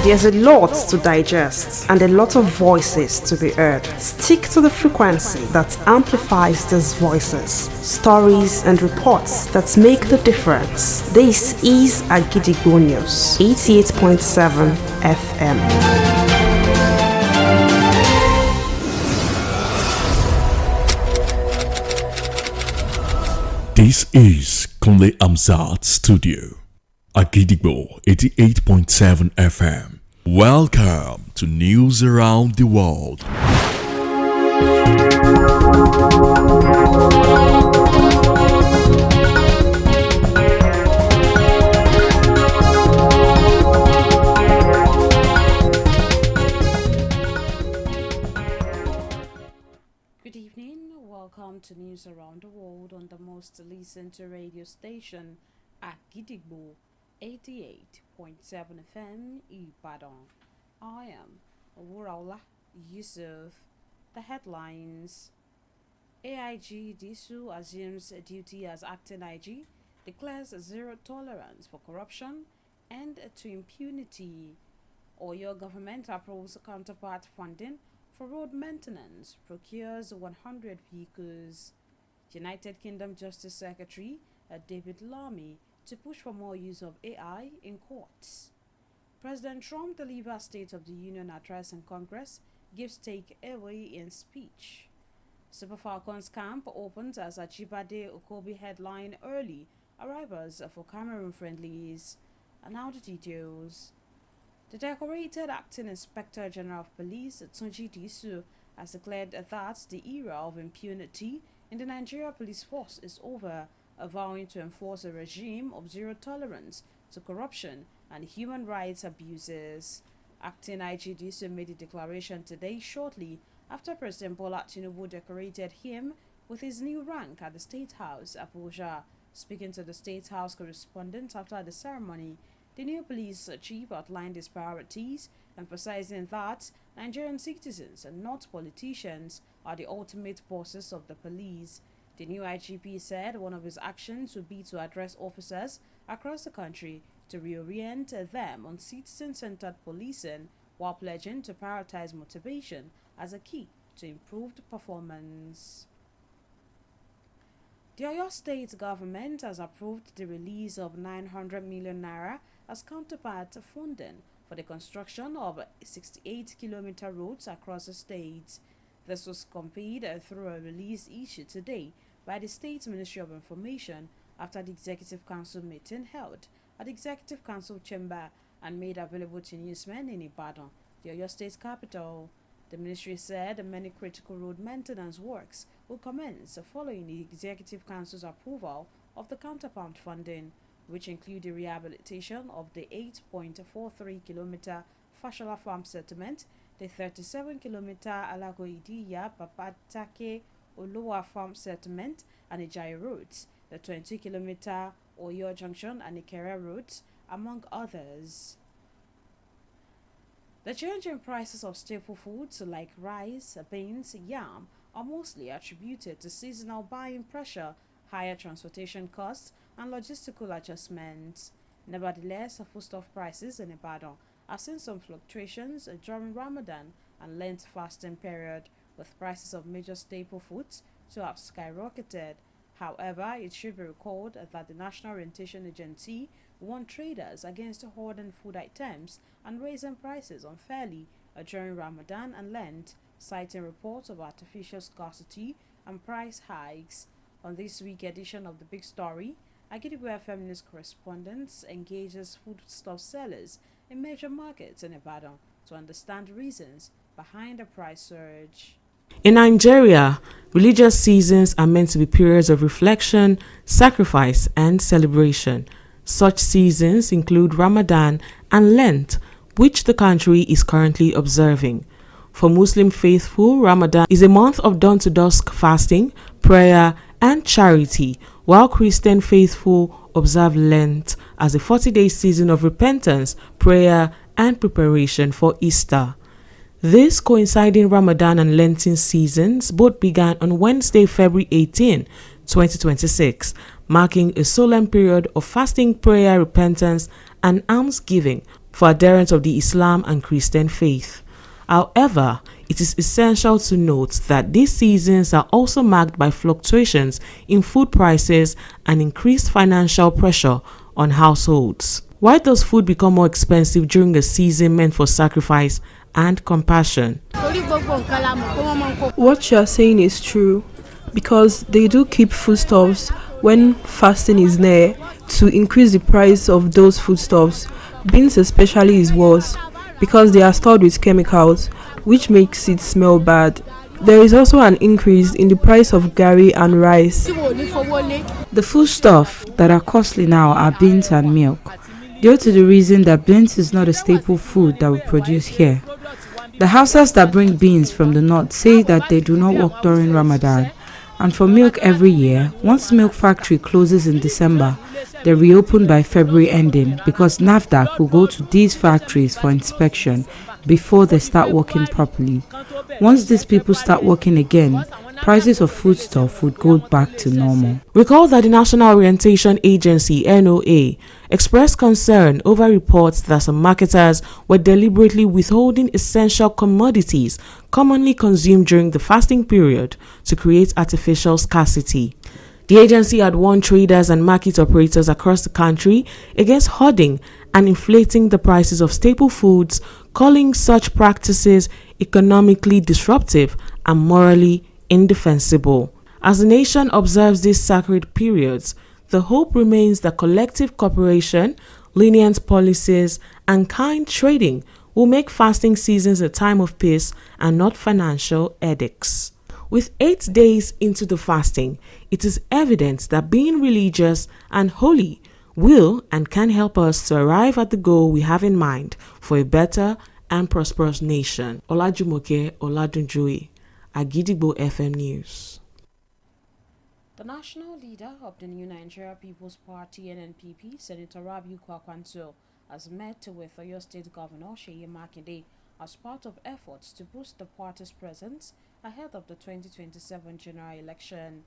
There's a lot to digest and a lot of voices to be heard. Stick to the frequency that amplifies these voices, stories and reports that make the difference. This is Agidigbo News, 88.7 FM. This is Kunle Amzat Studio, Agidigbo 88.7 FM. Welcome to News Around the World. Good evening, welcome to News Around the World on the most listened to radio station at Agidigbo 88.7 FM Ibadan. I am WURAOLA YUSUFF. The headlines: AIG Disu assumes duty as acting IG, declares zero tolerance for corruption and to impunity. Oyo government approves counterpart funding for road maintenance, procures 100 vehicles. United Kingdom Justice Secretary David Lammy to push for more use of AI in courts. President Trump delivers State of the Union address in Congress, gives take away in speech. Super Falcons camp opens as Ajibade Okobi headline early arrivals for Cameroon friendlies. And now the details. The decorated acting Inspector General of Police, Tunji Disu, has declared that the era of impunity in the Nigeria Police Force is over, vowing to enforce a regime of zero tolerance to corruption and human rights abuses. Acting IG Disu made the declaration today shortly after President Bola Tinubu decorated him with his new rank at the State House, Abuja. Speaking to the State House correspondent after the ceremony, the new police chief outlined his priorities, emphasizing that Nigerian citizens and not politicians are the ultimate bosses of the police. The new IGP said one of his actions would be to address officers across the country to reorient them on citizen-centered policing, while pledging to prioritize motivation as a key to improved performance. The Oyo State government has approved the release of 900 million naira as counterpart funding for the construction of 68-kilometer roads across the state. This was conveyed through a release issued today by the State Ministry of Information after the Executive Council meeting held at the Executive Council chamber and made available to newsmen in Ibadan, the Oyo State capital. The ministry said many critical road maintenance works will commence following the Executive Council's approval of the counterpart funding, which include the rehabilitation of the 8.43-kilometer Fashola Farm settlement, the 37-kilometer Alagoidiya Papatake Olowa Farm settlement and Ijayi roads, the 20-kilometer Oyo Junction and Ikere roads, among others. The change in prices of staple foods like rice, beans, yam are mostly attributed to seasonal buying pressure, higher transportation costs, and logistical adjustments. Nevertheless, foodstuff prices in Ibadan have seen some fluctuations during Ramadan and Lent fasting period, with prices of major staple foods to have skyrocketed. However, it should be recalled that the National Orientation Agency warned traders against hoarding food items and raising prices unfairly during Ramadan and Lent, citing reports of artificial scarcity and price hikes. On this week's edition of The Big Story, Agidigbo FM News correspondents engages foodstuff sellers in major markets in Ibadan to understand reasons behind the price surge. In Nigeria, religious seasons are meant to be periods of reflection, sacrifice, and celebration. Such seasons include Ramadan and Lent, which the country is currently observing. For Muslim faithful, Ramadan is a month of dawn-to-dusk fasting, prayer, and charity, while Christian faithful observe Lent as a 40-day season of repentance, prayer, and preparation for Easter. This coinciding Ramadan and Lenten seasons both began on Wednesday, February 18, 2026, marking a solemn period of fasting, prayer, repentance, and almsgiving for adherents of the Islam and Christian faith. However, it is essential to note that these seasons are also marked by fluctuations in food prices and increased financial pressure on households. Why does food become more expensive during a season meant for sacrifice and compassion? What you are saying is true, because they do keep foodstuffs when fasting is near to increase the price of those foodstuffs. Beans especially is worse because they are stored with chemicals, which makes it smell bad. There is also an increase in the price of gari and rice. The foodstuffs that are costly now are beans and milk, due to the reason that beans is not a staple food that we produce here. The houses that bring beans from the north say that they do not work during Ramadan, and for milk every year, once the milk factory closes in December, they reopen by February ending because NAFDAC will go to these factories for inspection before they start working properly. Once these people start working again, prices of foodstuff would go back to normal. Recall that the National Orientation Agency (NOA) expressed concern over reports that some marketers were deliberately withholding essential commodities commonly consumed during the fasting period to create artificial scarcity. The agency had warned traders and market operators across the country against hoarding and inflating the prices of staple foods, calling such practices economically disruptive and morally indefensible. As the nation observes these sacred periods, the hope remains that collective cooperation, lenient policies, and kind trading will make fasting seasons a time of peace and not financial edicts. With 8 days into the fasting, it is evident that being religious and holy will and can help us to arrive at the goal we have in mind for a better and prosperous nation. Olajumoke Oladunjoye, Agidigbo FM News. The national leader of the New Nigeria People's Party (NNPP), Senator Rabiu Kwankwaso, has met with Oyo State Governor Seyi Makinde as part of efforts to boost the party's presence ahead of the 2027 general election.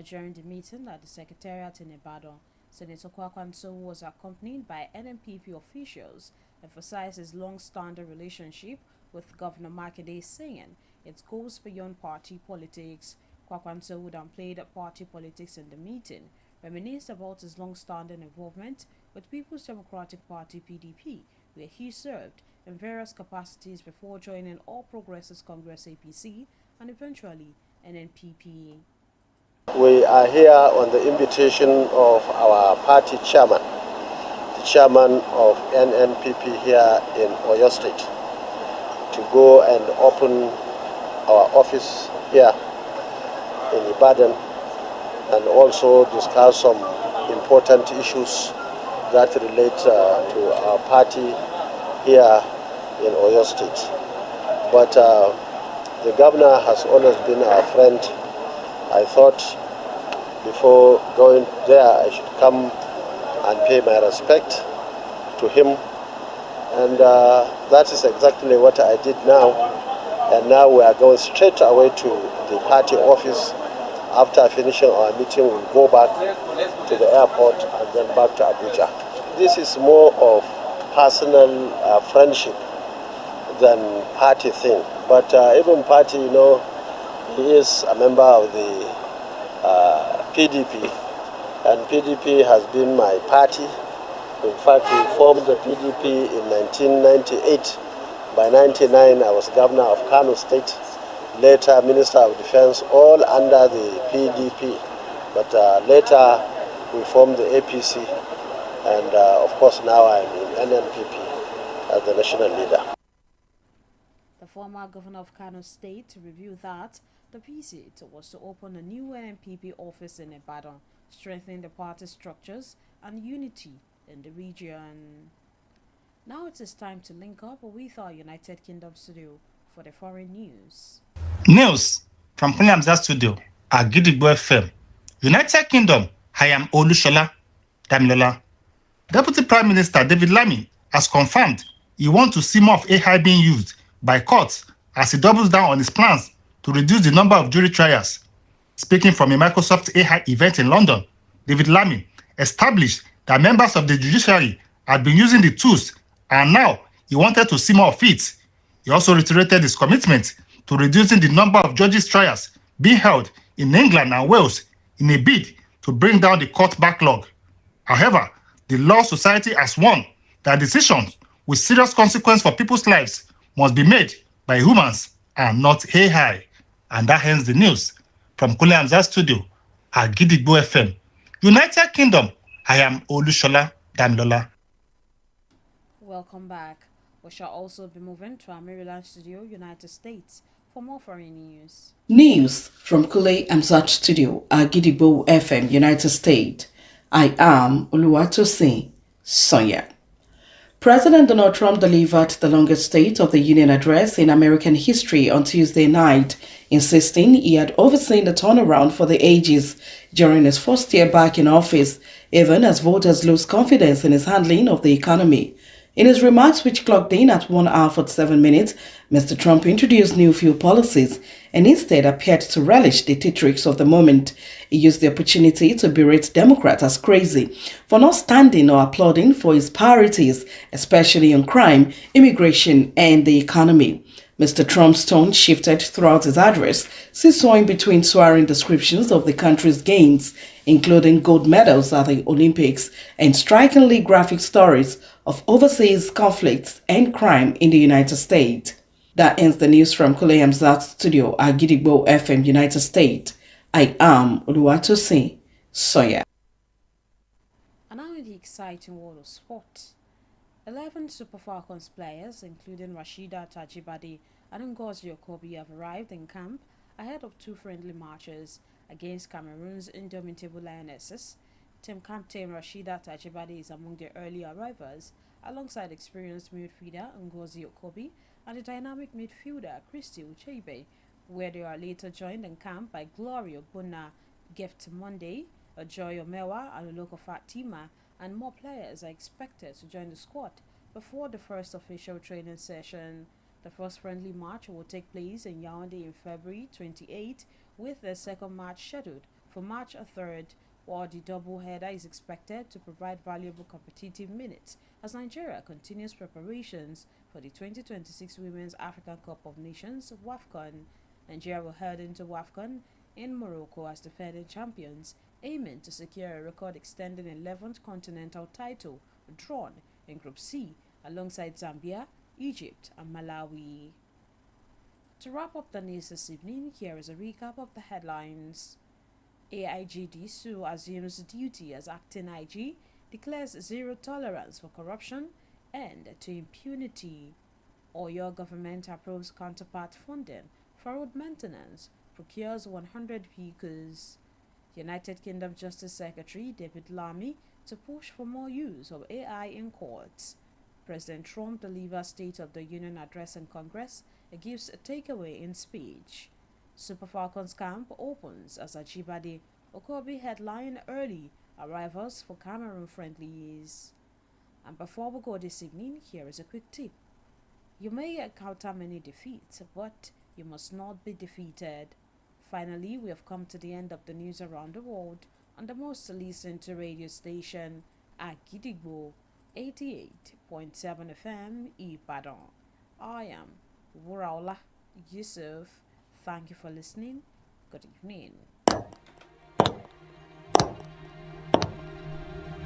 During the meeting at the Secretariat in Ibadan, Senator Kwankwaso was accompanied by NNPP officials, emphasized his long-standing relationship with Governor Makinde, saying it goes beyond party politics. Kwankwaso would downplay party politics in the meeting, reminisced about his long-standing involvement with People's Democratic Party (PDP), where he served in various capacities before joining All Progressives Congress (APC) and eventually NNPP. We are here on the invitation of our party chairman, the chairman of NNPP here in Oyo State, to go and open our office here in Ibadan and also discuss some important issues that relate to our party here in Oyo State. But the governor has always been our friend. I thought before going there I should come and pay my respect to him, and that is exactly what I did now. And now we are going straight away to the party office. After finishing our meeting, we'll go back to the airport and then back to Abuja. This is more of personal friendship than party thing. But even party, you know, he is a member of the PDP, and PDP has been my party. In fact, we formed the PDP in 1998. By 1999, I was governor of Kano State, later Minister of Defense, all under the PDP. But later, we formed the APC, and of course now I'm in NNPP as the national leader. The former governor of Kano State revealed that the visit was to open a new NNPP office in Ibadan, strengthening the party structures and unity in the region. Now it is time to link up with our United Kingdom studio for the foreign news. News from Kunle studio at Gidigbo FM. United Kingdom, I am Olushola Damilola. Deputy Prime Minister David Lammy has confirmed he wants to see more of AI being used by courts as he doubles down on his plans to reduce the number of jury trials. Speaking from a Microsoft AI event in London, David Lammy established that members of the judiciary had been using the tools and now he wanted to see more of it. He also reiterated his commitment to reducing the number of judges' trials being held in England and Wales in a bid to bring down the court backlog. However, the Law Society has warned that decisions with serious consequence for people's lives must be made by humans and not AI. And that ends the news. From Kule Hamzat Studio at Gidigbo FM, United Kingdom, I am Olushola Damilola. Welcome back. We shall also be moving to our Maryland studio, United States, for more foreign news. News from Kule Hamzat Studio at Gidigbo FM, United States. I am Oluwatosin Sonya. President Donald Trump delivered the longest State of the Union address in American history on Tuesday night, insisting he had overseen the turnaround for the ages during his first year back in office, even as voters lose confidence in his handling of the economy. In his remarks, which clocked in at 1 hour 47 minutes, Mr. Trump introduced new fuel policies and instead appeared to relish the theatrics of the moment. He used the opportunity to berate Democrats as crazy for not standing or applauding for his priorities, especially on crime, immigration, and the economy. Mr. Trump's tone shifted throughout his address, seesawing between swearing descriptions of the country's gains, including gold medals at the Olympics, and strikingly graphic stories of overseas conflicts and crime in the United States. That ends the news from Kule Hamzat Studio at Gidigbo FM, United States. I am Oluwatosin Soya. And now in the exciting world of sport. 11 Super Falcons players, including Rashida Tajibade and Ngozi Okobi, have arrived in camp ahead of two friendly matches against Cameroon's indomitable Lionesses. Team captain Rashida Tajibade is among the early arrivals, alongside experienced midfielder Ngozi Okobi and the dynamic midfielder Christy Ucheibe, where they are later joined in camp by Gloria Buna, Gift Monday, Joy Omewa, and Oloko Fatima, and more players are expected to join the squad before the first official training session. The first friendly match will take place in Yaoundé in February 28, with the second match scheduled for March 3rd, while the doubleheader is expected to provide valuable competitive minutes as Nigeria continues preparations for the 2026 Women's African Cup of Nations WAFCON. Nigeria will head into WAFCON in Morocco as defending champions, aiming to secure a record-extending 11th continental title drawn in Group C alongside Zambia, Egypt, and Malawi. To wrap up the news this evening, here is a recap of the headlines. AIG Disu assumes duty as acting IG, declares zero tolerance for corruption and to impunity. Oyo government approves counterpart funding for road maintenance, procures 100 vehicles. United Kingdom Justice Secretary David Lammy to push for more use of AI in courts. President Trump delivers State of the Union address in Congress, gives a takeaway in speech. Super Falcons camp opens as Ajibade Okobi headline early arrivals for Cameroon friendlies. And before we go this evening, here is a quick tip. You may encounter many defeats, but you must not be defeated. Finally, we have come to the end of the news around the world on the most listened to radio station at Gidigbo 88.7 FM Ibadan. I am WURAOLA YUSUFF. Thank you for listening. Good evening.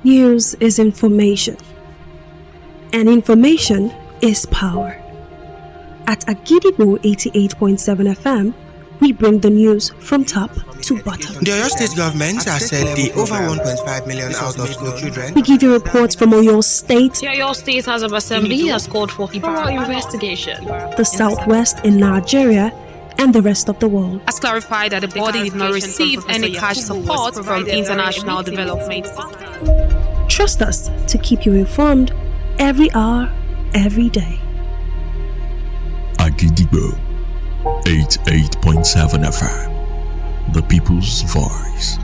News is information, and information is power. At Agidigbo 88.7 FM, we bring the news from top to bottom. The Oyo State government has said the over 1.5 million out-of-school children. We give you reports from Oyo State. The Oyo State House of Assembly has called for thorough investigation. The Southwest in Nigeria and the rest of the world. Has clarified that the body did not receive any cash support from international development. Trust us to keep you informed every hour, every day. Agidigbo 88.7 FM, the people's voice.